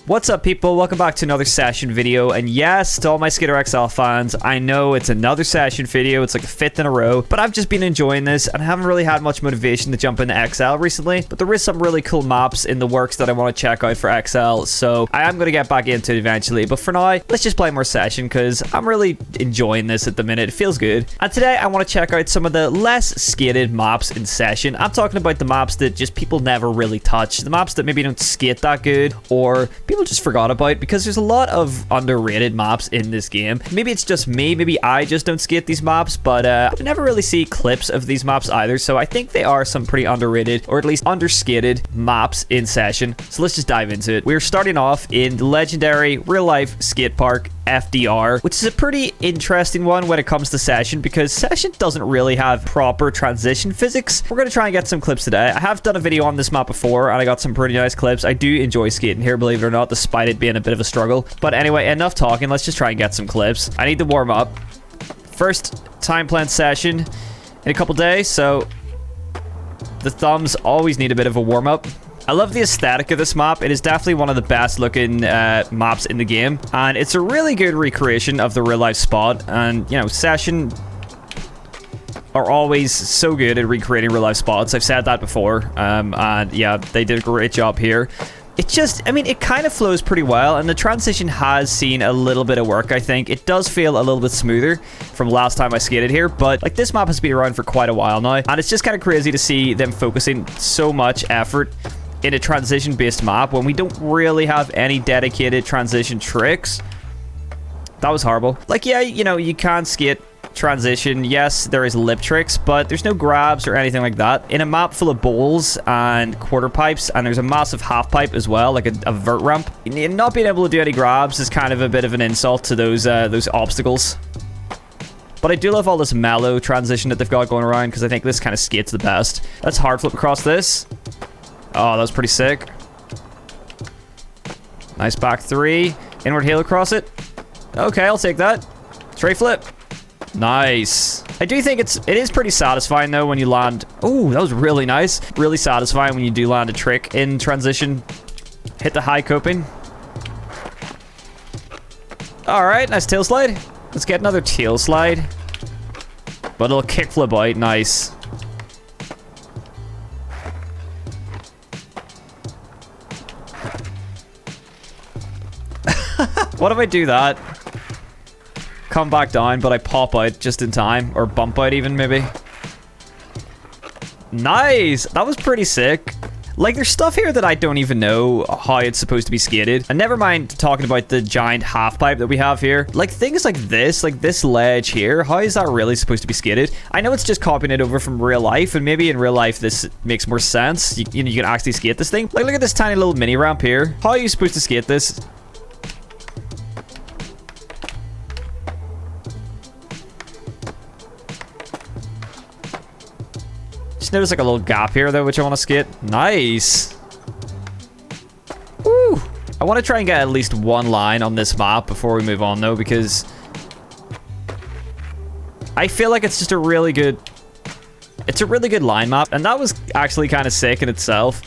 What's up, people? Welcome back to another session video. And yes, to all my Skater XL fans, I know it's another session video. It's like the 5th in a row, but I've just been enjoying this and haven't really had much motivation to jump into XL recently. But there is some really cool maps in the works that I want to check out for XL, so I am going to get back into it eventually. But for now, let's just play more session because I'm really enjoying this at the minute. It feels good. And today I want to check out some of the less skated maps in session. I'm talking about the maps that just people never really touch. The maps that maybe don't skate that good or people just forgot about, because there's a lot of underrated maps in this game. Maybe it's just me, maybe I just don't skate these maps, but I never really see clips of these maps either, so I think they are some pretty underrated or at least underskated maps in session. So let's just dive into it. We're starting off in the legendary real life skate park FDR, which is a pretty interesting one when it comes to session because session doesn't really have proper transition physics. We're going to try and get some clips today. I have done a video on this map before and I got some pretty nice clips. I do enjoy skating here, believe it or not, despite it being a bit of a struggle. But anyway, enough talking. Let's just try and get some clips. I need to warm up. First time planned session in a couple days, so the thumbs always need a bit of a warm up. I love the aesthetic of this map. It is definitely one of the best looking maps in the game, and it's a really good recreation of the real life spot. And you know, session are always so good at recreating real life spots. I've said that before, and yeah, they did a great job here. It just, I mean, it kind of flows pretty well, and the transition has seen a little bit of work, I think. It does feel a little bit smoother from last time I skated here, but like this map has been around for quite a while now, and it's just kind of crazy to see them focusing so much effort in a transition-based map when we don't really have any dedicated transition tricks. That was horrible. Like, yeah, you know, you can skate transition. Yes, there is lip tricks, but there's no grabs or anything like that. In a map full of bowls and quarter pipes, and there's a massive half pipe as well, like a vert ramp, not being able to do any grabs is kind of a bit of an insult to those obstacles. But I do love all this mellow transition that they've got going around because I think this kind of skates the best. Let's hard flip across this. Oh, that was pretty sick. Nice back three. Inward heel across it. Okay, I'll take that. Straight flip. Nice. I do think it is pretty satisfying though when you land. Oh, that was really nice. Really satisfying when you do land a trick in transition. Hit the high coping. Alright, nice tail slide. Let's get another tail slide. But it'll kick flip out. Nice. What if I do that? Come back down, but I pop out just in time. Or bump out even, maybe. Nice! That was pretty sick. Like, there's stuff here that I don't even know how it's supposed to be skated. And never mind talking about the giant half pipe that we have here. Like, things like this ledge here, how is that really supposed to be skated? I know it's just copying it over from real life, and maybe in real life this makes more sense. You know, you can actually skate this thing. Like, look at this tiny little mini ramp here. How are you supposed to skate this? Notice like a little gap here though, which I want to skate. Nice. Woo! I want to try and get at least one line on this map before we move on though, because I feel like it's just a really good line map, and that was actually kind of sick in itself.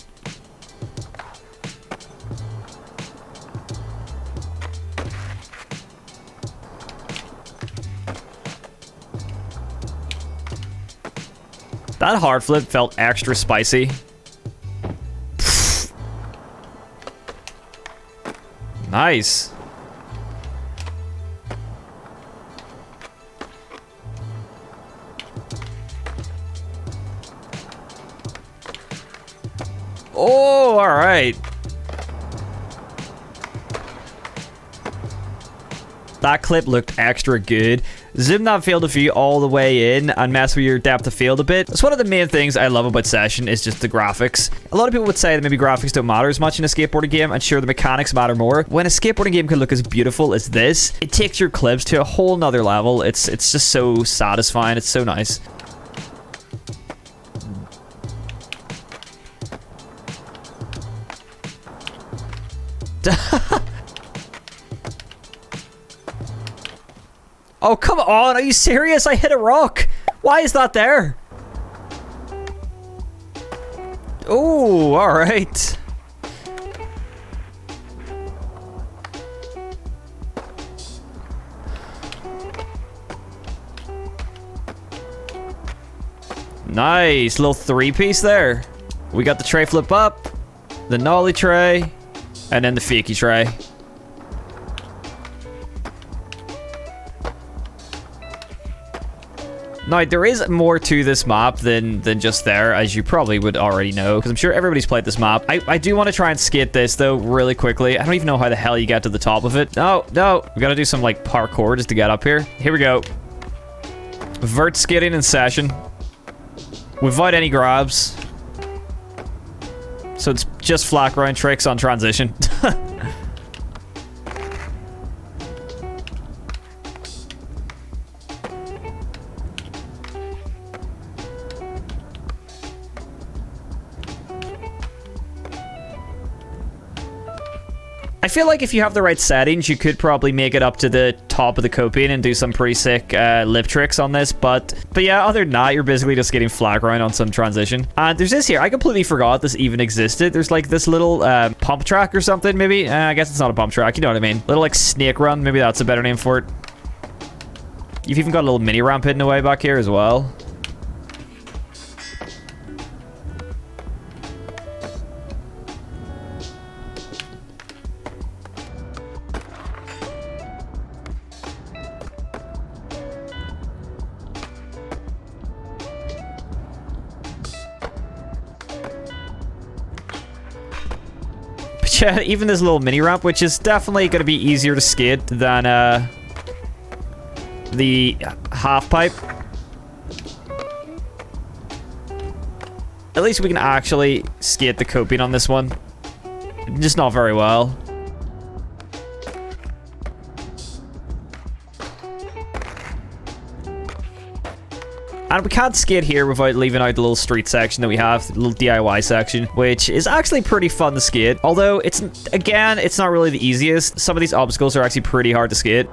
That hard flip felt extra spicy. Nice. Oh, all right. That clip looked extra good. Zoom that field of view all the way in and mess with your depth of field a bit. That's one of the main things I love about session, is just the graphics. A lot of people would say that maybe graphics don't matter as much in a skateboarding game, and sure, the mechanics matter more. When a skateboarding game can look as beautiful as this, it takes your clips to a whole nother level. It's just so satisfying. It's so nice. Oh, come on. Are you serious? I hit a rock. Why is that there? Oh, all right. Nice. Little three-piece there. We got the tray flip up, the nollie tray, and then the fakie tray. Now, there is more to this map than just there, as you probably would already know, because I'm sure everybody's played this map. I do want to try and skate this, though, really quickly. I don't even know how the hell you get to the top of it. No, no. We got to do some, like, parkour just to get up here. Here we go. Vert skating in session. Without any grabs. So it's just flat ground tricks on transition. I feel like if you have the right settings, you could probably make it up to the top of the coping and do some pretty sick lip tricks on this. But yeah, other than that, you're basically just getting flat ground on some transition. And there's this here. I completely forgot this even existed. There's like this little pump track or something, maybe. I guess it's not a pump track. You know what I mean? Little like snake run. Maybe that's a better name for it. You've even got a little mini ramp hidden away back here as well. Yeah, even this little mini ramp, which is definitely going to be easier to skate than the half pipe. At least we can actually skate the coping on this one. Just not very well. And we can't skate here without leaving out the little street section that we have, the little DIY section, which is actually pretty fun to skate. Although, again, it's not really the easiest. Some of these obstacles are actually pretty hard to skate.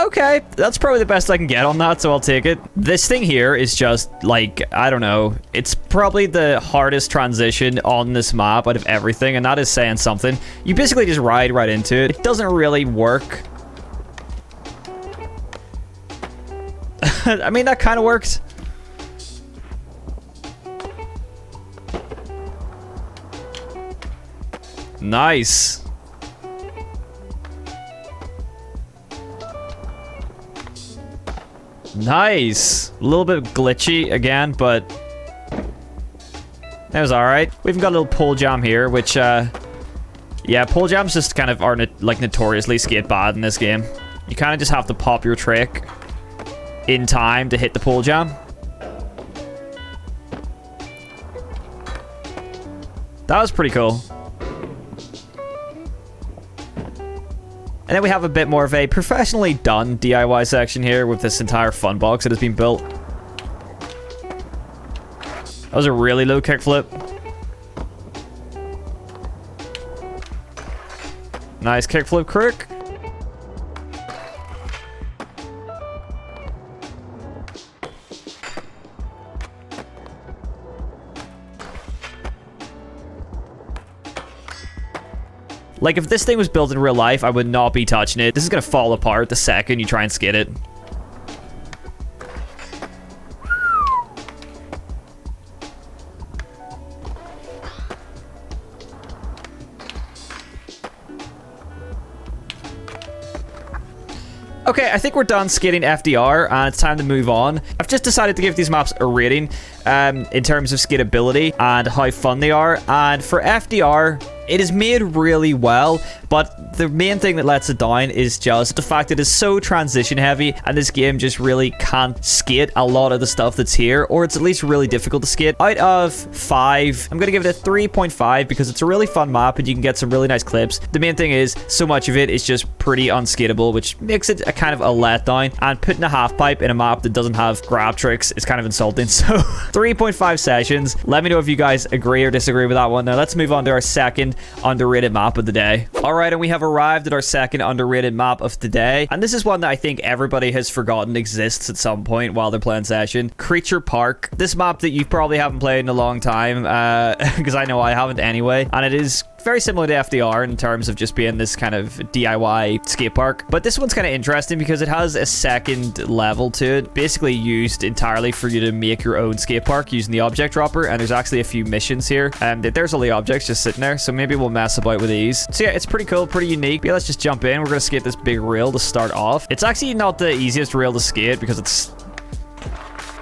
Okay, that's probably the best I can get on that, so I'll take it. This thing here is just, like, I don't know. It's probably the hardest transition on this map out of everything, and that is saying something. You basically just ride right into it. It doesn't really work. I mean, that kind of worked. Nice. Nice. A little bit glitchy again, but that was alright. We've got a little pole jam here, which, yeah, pole jams just kind of are, like, notoriously skate bad in this game. You kind of just have to pop your trick in time to hit the pole jam. That was pretty cool. And then we have a bit more of a professionally done DIY section here with this entire fun box that has been built. That was a really low kickflip. Nice kickflip crook. Like, if this thing was built in real life, I would not be touching it. This is gonna fall apart the second you try and skate it. Okay, I think we're done skating FDR, and it's time to move on. I've just decided to give these maps a rating in terms of skateability and how fun they are. And for FDR, it is made really well, but the main thing that lets it down is just the fact that it's so transition heavy, and this game just really can't skate a lot of the stuff that's here, or it's at least really difficult to skate. Out of 5, I'm gonna give it a 3.5 because it's a really fun map and you can get some really nice clips. The main thing is, so much of it is just pretty unskateable, which makes it a kind of a letdown, and putting a half pipe in a map that doesn't have grab tricks is kind of insulting. So 3.5 sessions. Let me know if you guys agree or disagree with that one. Now let's move on to our second underrated map of the day. All right. Alright, and we have arrived at our second underrated map of today. And this is one that I think everybody has forgotten exists at some point while they're playing Session. Crea-ture Park. This map that you probably haven't played in a long time, because I know I haven't anyway. And it is very similar to FDR in terms of just being this kind of DIY skate park. But this one's kind of interesting because it has a second level to it, basically used entirely for you to make your own skate park using the object dropper. And there's actually a few missions here. And there's all the objects just sitting there. So maybe we'll mess about with these. So yeah, it's pretty cool, pretty unique. But yeah, let's just jump in. We're going to skate this big rail to start off. It's actually not the easiest rail to skate because it's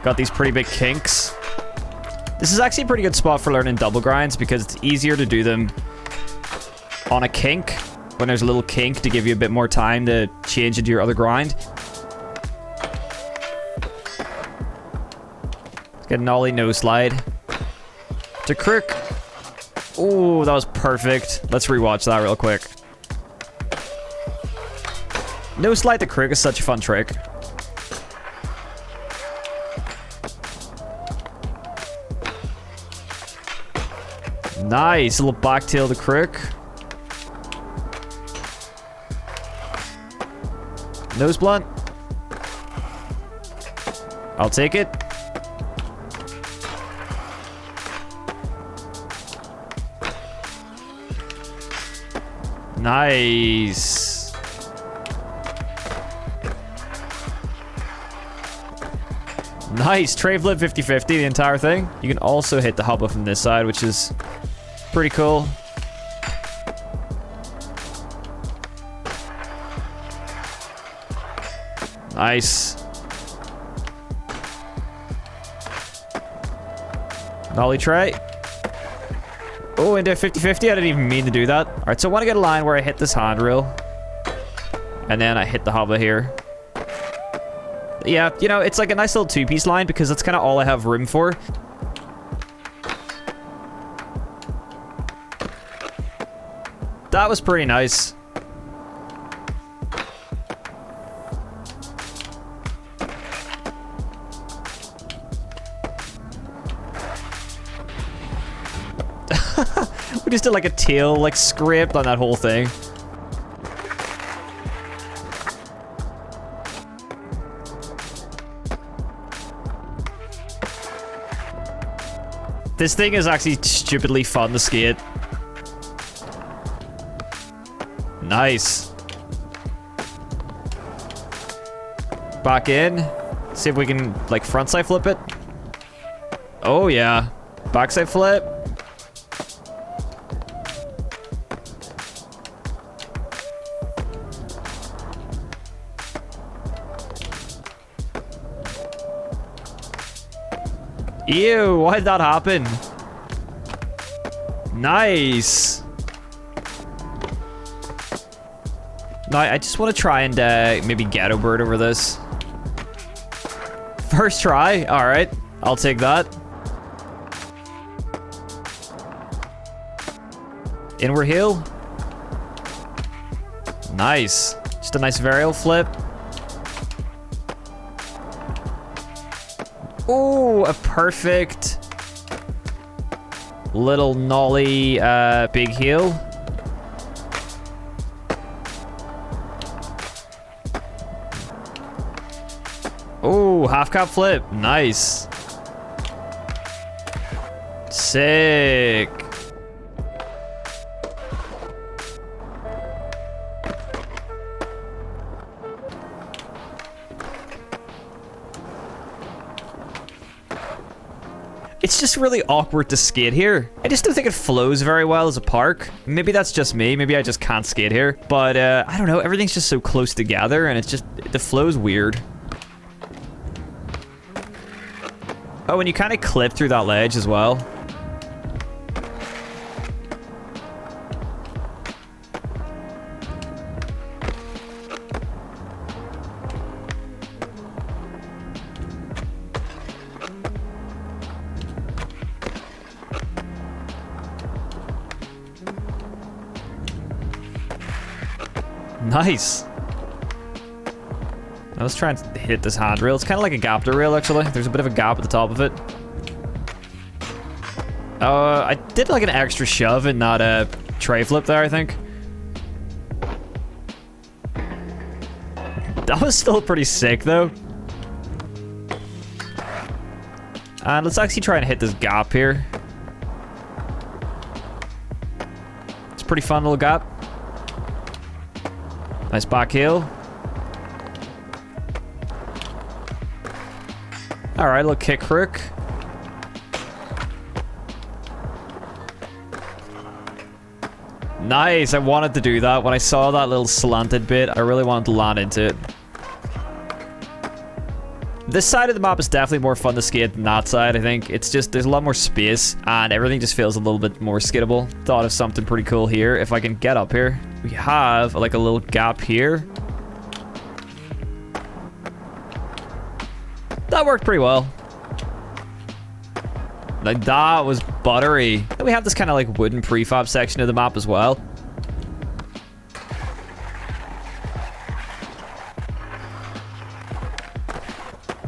got these pretty big kinks. This is actually a pretty good spot for learning double grinds because it's easier to do them on a kink when there's a little kink to give you a bit more time to change into your other grind. Let's get an ollie no slide to crook. Oh, that was perfect. Let's rewatch that real quick. No slide to crook is such a fun trick. Nice, a little back tail to crook. Nose blunt. I'll take it. Nice. Nice. Tray flip 50-50, the entire thing. You can also hit the hubba from this side, which is pretty cool. Nice. Nollie tray. Oh, into 50-50. I didn't even mean to do that. All right, so I want to get a line where I hit this handrail. And then I hit the hubba here. Yeah, you know, it's like a nice little two-piece line because that's kind of all I have room for. That was pretty nice. We just did like a tail like scrape on that whole thing. This thing is actually stupidly fun to skate. Nice. Back in. See if we can like frontside flip it. Oh yeah. Backside flip. Ew, why did that happen? Nice. No, I just want to try and maybe ghetto bird over this. First try. All right, I'll take that. Inward heel. Nice. Just a nice varial flip. Ooh, a perfect little nollie big heel. Ooh, half cap flip. Nice. Sick. It's just really awkward to skate here. I just don't think it flows very well as a park. Maybe that's just me. Maybe I just can't skate here. But I don't know. Everything's just so close together and it's just, the flow's weird. Oh, and you kind of clip through that ledge as well. Nice. Now let's try and hit this handrail. It's kind of like a gapter rail, actually. There's a bit of a gap at the top of it. I did like an extra shove in that tray flip there, I think. That was still pretty sick, though. And let's actually try and hit this gap here. It's a pretty fun little gap. Nice back heel. Alright, little kick crook. Nice, I wanted to do that. When I saw that little slanted bit, I really wanted to land into it. This side of the map is definitely more fun to skate than that side, I think. It's just, there's a lot more space, and everything just feels a little bit more skateable. Thought of something pretty cool here. If I can get up here. We have, like, a little gap here. That worked pretty well. Like, that was buttery. Then we have this kind of, like, wooden prefab section of the map as well.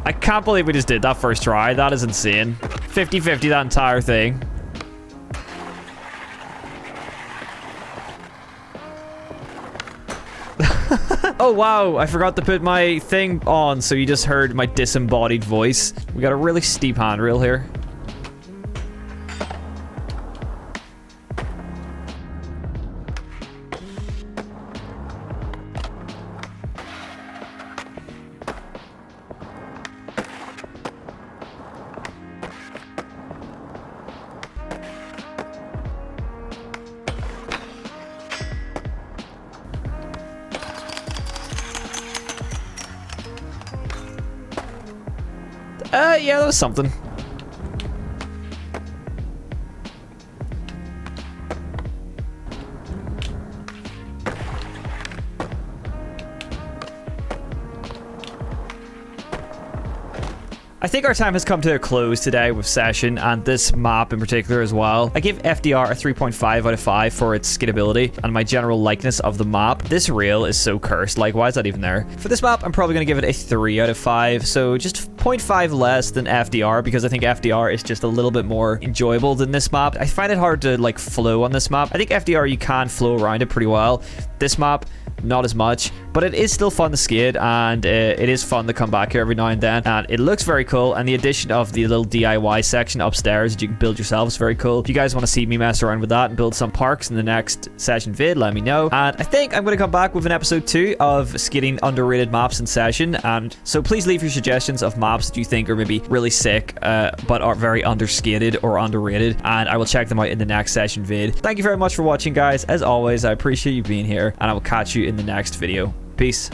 I can't believe we just did that first try. That is insane. 50-50 that entire thing. Oh, wow. I forgot to put my thing on, so you just heard my disembodied voice. We got a really steep handrail here. Yeah, that was something. I think our time has come to a close today with Session and this map in particular as well. I give FDR a 3.5 out of 5 for its skatability and my general likeness of the map. This rail is so cursed. Like, why is that even there? For this map, I'm probably going to give it a 3 out of 5. So just 0.5 less than FDR because I think FDR is just a little bit more enjoyable than this map. I find it hard to like flow on this map. I think FDR, you can flow around it pretty well. This map, not as much, but it is still fun to skate, and it is fun to come back here every now and then, and it looks very cool. And the addition of the little DIY section upstairs that you can build yourself is very cool. If you guys want to see me mess around with that and build some parks in the next Session vid, let me know. And I think I'm going to come back with an episode 2 of skating underrated maps in Session, and so please leave your suggestions of maps that you think are maybe really sick but are very underskated or underrated, and I will check them out in the next Session vid. Thank you very much for watching, guys. As always, I appreciate you being here, and I will catch you in the next video. Peace.